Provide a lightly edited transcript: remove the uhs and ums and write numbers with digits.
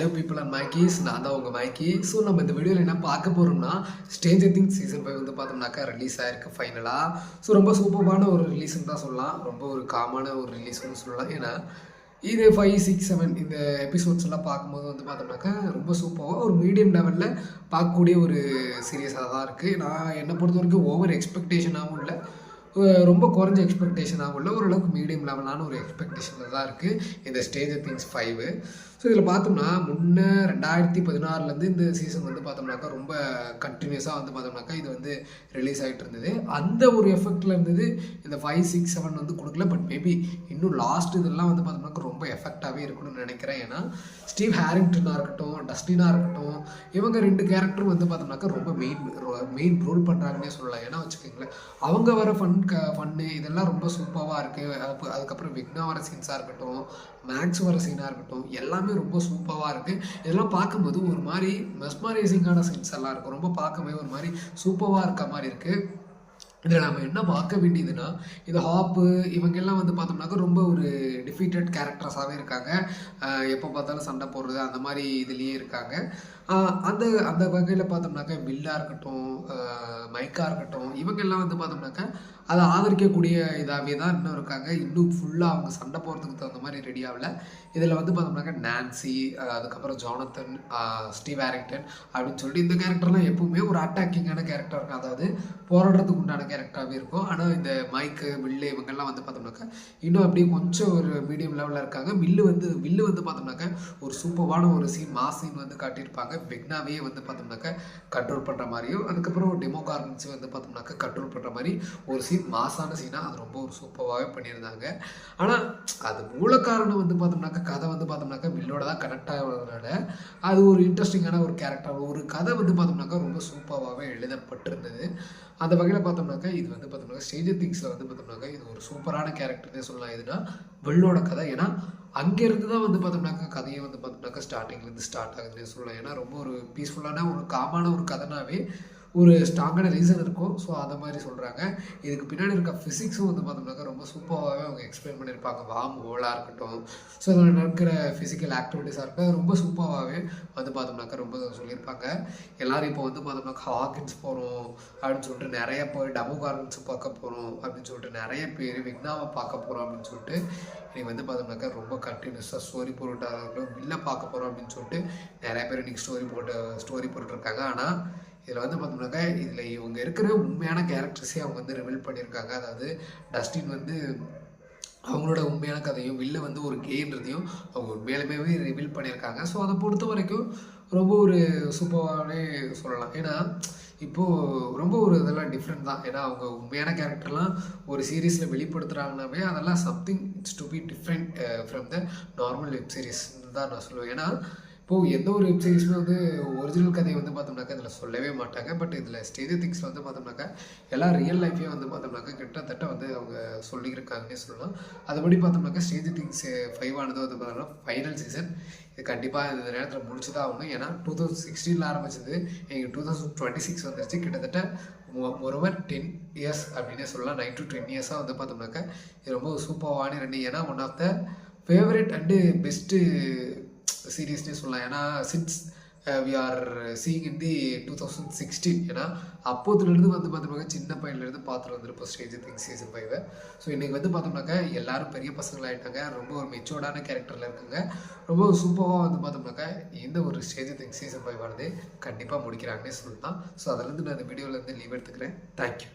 Hello people and மைக்கீஸ், நான் தான் உங்கள் மைக்கி. ஸோ நம்ம இந்த வீடியோவில் என்ன பார்க்க போகிறோம்னா, ஸ்ட்ரேஞ்சர் திங்ஸ் சீசன் 5 வந்து பார்த்தோம்னாக்கா ரிலீஸ் ஆகிருக்கு ஃபைனலாக. ஸோ ரொம்ப சூப்பரான ஒரு ரிலீஸ்ன்னு தான் சொல்லலாம். ரொம்ப ஒரு காமான ஒரு ரிலீஸ்னு சொல்லலாம். ஏன்னா இது 5, 6, 7 இந்த எபிசோட்ஸ் எல்லாம் பார்க்கும்போது வந்து பார்த்தோம்னாக்கா ரொம்ப சூப்பராக ஒரு மீடியம் லெவலில் பார்க்கக்கூடிய ஒரு சீரியஸாக தான் இருக்குது. நான் என்னை பொறுத்த வரைக்கும் ஓவர் எக்ஸ்பெக்டேஷனாகவும் இல்லை, ரொம்ப குறைஞ்ச எக்ஸ்பெக்டேஷனாகவும் இல்லை, ஓரளவுக்கு மீடியம் லெவலான ஒரு எக்ஸ்பெக்டேஷனில் தான் இருக்குது இந்த ஸ்ட்ரேஞ்சர் திங்ஸ் 5. ஸோ இதில் பார்த்தோம்னா 2016 இந்த சீசன் வந்து பார்த்தோம்னாக்கா ரொம்ப கண்டினியூஸாக வந்து பார்த்தோம்னாக்கா இது வந்து ரிலீஸ் ஆகிட்டு இருந்தது. அந்த ஒரு எஃபெக்டில் இருந்தது இந்த 5, 6, 7 வந்து கொடுக்கல. பட் மேபி இன்னும் லாஸ்ட் இதெல்லாம் வந்து பார்த்தோம்னாக்கா ரொம்ப எஃபெக்டாகவே இருக்கணும்னு நினைக்கிறேன். ஏன்னா ஸ்டீவ் ஹாரிங்டனாக இருக்கட்டும், டஸ்டினாக இருக்கட்டும், இவங்க 2 கேரக்டரும் வந்து பார்த்தோம்னாக்கா ரொம்ப மெயின் ரோல் பண்ணுறாங்கன்னே சொல்லலாம். ஏன்னா வச்சுக்கோங்களேன், அவங்க வர ஃபன்னு இதெல்லாம் ரொம்ப சூப்பராக இருக்குது. அதுக்கப்புறம் விக்னா வர சீன்ஸாக இருக்கட்டும், மேக்ஸ் வர சீனாக இருக்கட்டும், எல்லாமே ரொம்ப சூப்பராக இருக்குது. இதெல்லாம் பார்க்கும்போது ஒரு மாதிரி மெஸ்மரைசிங்கான சீன்ஸ் எல்லாம் இருக்கும். ரொம்ப பார்க்கவே ஒரு மாதிரி சூப்பராக இருக்க மாதிரி இருக்குது. இதில் நம்ம என்ன பார்க்க வேண்டியதுன்னா, இந்த ஹாப்பு இவங்கெல்லாம் வந்து பார்த்தோம்னாக்கா ரொம்ப ஒரு டிஃபீட்டட் கேரக்டர்ஸாகவே இருக்காங்க. எப்போ பார்த்தாலும் சண்டை போடுறது அந்த மாதிரி இதுலேயே இருக்காங்க. அந்த அந்த வகையில் பார்த்தோம்னாக்கா வில்லாக இருக்கட்டும், மைக்காக இருக்கட்டும், இவங்கெல்லாம் வந்து பார்த்தோம்னாக்கா அதை ஆதரிக்கக்கூடிய இதாகவே தான் இன்னும் இருக்காங்க. இன்னும் ஃபுல்லாக அவங்க சண்டை போகிறதுக்கு தகுந்த மாதிரி ரெடி ஆகல. இதில் வந்து பார்த்தோம்னாக்கா நான்சி, அதுக்கப்புறம் ஜானத்தன், ஸ்டீவ் ஹாரிங்டன் அப்படின்னு சொல்லிட்டு இந்த கேரக்டர்லாம் எப்பவுமே ஒரு அட்டாக்கிங்கான கேரக்டர் இருக்கும். அதாவது போராடுறதுக்கு உண்டான கேரக்டராகவே இருக்கும். ஆனால் இந்த மைக்கு, வில்லு இவங்கெல்லாம் வந்து பார்த்தோம்னாக்கா இன்னும் அப்படியே கொஞ்சம் ஒரு மீடியம் லெவலில் இருக்காங்க. வில்லு வந்து பார்த்தோம்னாக்கா ஒரு சூப்பரான ஒரு மாஸ் சீன் வந்து காட்டியிருப்பாங்க. விக்னாவே வந்து பார்த்தோம்னாக்கா கண்ட்ரோல் பண்ணுற மாதிரியும், அதுக்கப்புறம் டெமோகார்கன்ஸை வந்து பார்த்தோம்னாக்கா கண்ட்ரோல் பண்ணுற மாதிரி ஒரு சீன், மாசான சீனாக அது ரொம்ப ஒரு சூப்பராகவே பண்ணியிருந்தாங்க. ஆனால் அது மூல காரணம் வந்து பார்த்தோம்னாக்கா கதை வந்து பார்த்தோம்னாக்கா வில்லோட தான் கனெக்ட் ஆகிறதுனால அது ஒரு இன்ட்ரெஸ்டிங்கான ஒரு கேரக்டர், ஒரு கதை வந்து பார்த்தோம்னாக்கா ரொம்ப சூப்பராகவே எழுதப்பட்டிருந்தது. அந்த வகையில் பார்த்தோம்னாக்கா இது வந்து பார்த்தோம்னாக்கா ஸ்ட்ரேஞ்சர் திங்ஸில் வந்து பார்த்தோம்னாக்கா இது ஒரு சூப்பரான கேரக்டர்னே சொல்லலாம். இதுனா வில்லோட கதை. ஏன்னா அங்கேருந்து தான் வந்து பார்த்தோம்னாக்கா கதையை வந்து பார்த்தோம்னாக்கா ஸ்டார்டிங்லேருந்து ஸ்டார்ட் ஆகுதுன்னே சொல்லலாம். ஏன்னா ரொம்ப ஒரு பீஸ்ஃபுல்லான ஒரு காமான ஒரு கதைனாவே ஒரு ஸ்ட்ராங்கான ரீசன் இருக்கும். ஸோ அதை மாதிரி சொல்கிறாங்க. இதுக்கு பின்னாடி இருக்க ஃபிசிக்ஸும் வந்து பார்த்தோம்னாக்கா ரொம்ப சூப்பராகவே அவங்க எக்ஸ்பிளைன் பண்ணியிருப்பாங்க. வார்ம் ஹோலாக இருக்கட்டும், ஸோ அதில் நடக்கிற ஃபிசிக்கல் ஆக்டிவிட்டீஸாக இருக்கட்டும், ரொம்ப சூப்பராகவே வந்து பார்த்தோம்னாக்கா ரொம்ப சொல்லியிருப்பாங்க. எல்லோரும் இப்போ வந்து பார்த்தோம்னாக்கா ஹாக்கின்ஸ் போகிறோம் அப்படின்னு சொல்லிட்டு நிறைய போய் டெமோகார்கன்ஸ் பார்க்க போகிறோம் அப்படின்னு சொல்லிட்டு நிறைய பேர் விக்னாவை பார்க்க போகிறோம் அப்படின்னு சொல்லிட்டு இன்றைக்கி வந்து பார்த்தோம்னாக்கா ரொம்ப கண்டினியூஸாக ஸ்டோரி போட்டுட்டாங்க. வில்ல பார்க்க போகிறோம் அப்படின்னு சொல்லிட்டு நிறைய பேர் இன்றைக்கி ஸ்டோரி போட்டுருக்காங்க. ஆனால் இதில் வந்து பார்த்தோம்னாக்கா இதில் இவங்க இருக்கிற உண்மையான கேரக்டர்ஸே அவங்க வந்து ரிவீல் பண்ணியிருக்காங்க. அதாவது டஸ்டின் வந்து அவங்களோட உண்மையான கதையும், வில்ல வந்து ஒரு கேன்றதையும் அவங்க உண்மையிலுமே ரிவீல் பண்ணியிருக்காங்க. ஸோ அதை பொறுத்த வரைக்கும் ரொம்ப ஒரு சூப்பராகவே சொல்லலாம். ஏன்னா இப்போது ரொம்ப ஒரு இதெல்லாம் டிஃப்ரெண்ட் தான். ஏன்னா அவங்க உண்மையான கேரக்டர்லாம் ஒரு சீரீஸில் வெளிப்படுத்துகிறாங்கன்னாவே அதெல்லாம் something it's to be different from the normal web சீரிஸ்ன்னு தான் நான் சொல்லுவேன். ஏன்னா இப்போது எந்த ஒரு வெப் சீரிஸுமே வந்து ஒரிஜினல் கதையை வந்து பார்த்தோம்னாக்கா இதில் சொல்லவே மாட்டாங்க. பட் இதில் ஸ்ட்ரேஞ்சர் திங்ஸில் வந்து பார்த்தோம்னாக்கா எல்லாம் ரியல் லைஃபையும் வந்து பார்த்தோம்னாக்கா கிட்டத்தட்ட வந்து அவங்க சொல்லியிருக்காங்கன்னே சொல்லலாம். அதுபடி பார்த்தோம்னாக்கா ஸ்ட்ரேஞ்சர் திங்ஸ் 5 வந்து பார்த்தோம்னா ஃபைனல் சீசன். இது கண்டிப்பாக இந்த நேரத்தில் முடிச்சு தான் ஆகணும். ஏன்னா 2016 ஆரம்பிச்சது, எங்கள் 2026 வந்துருச்சு. கிட்டத்தட்ட ஒருவர் 10 இயர்ஸ் அப்படின்னே சொல்லலாம். 9 to 10 இயர்ஸாக வந்து பார்த்தோம்னாக்கா இது ரொம்ப சூப்பரான 2. ஏன்னா one of the favourite and best சீரீஸ்னே சொல்லலாம். ஏன்னா since we are seeing in the 2016. ஏன்னா அப்போதுலேருந்து வந்து பார்த்தோம்னாக்கா சின்ன பையன்லேருந்து பார்த்துட்டு வந்துருப்போம் ஸ்ட்ரேஞ்சர் திங்ஸ் சீசன் 5. ஸோ இன்றைக்கி வந்து பார்த்தோம்னாக்கா எல்லோரும் பெரிய பசங்களாகிட்டாங்க, ரொம்ப ஒரு மெச்சோர்டான கேரக்டரில் இருக்காங்க. ரொம்ப சூப்பராக வந்து பார்த்தோம்னாக்கா இந்த ஒரு ஸ்ட்ரேஞ்சர் திங்ஸ் சீசன் 5 கண்டிப்பாக முடிக்கிறாங்கன்னே சொல்லலாம். ஸோ அதிலேருந்து நான் இந்த வீடியோவிலேருந்து லீவ் எடுத்துக்கிறேன். தேங்க்யூ.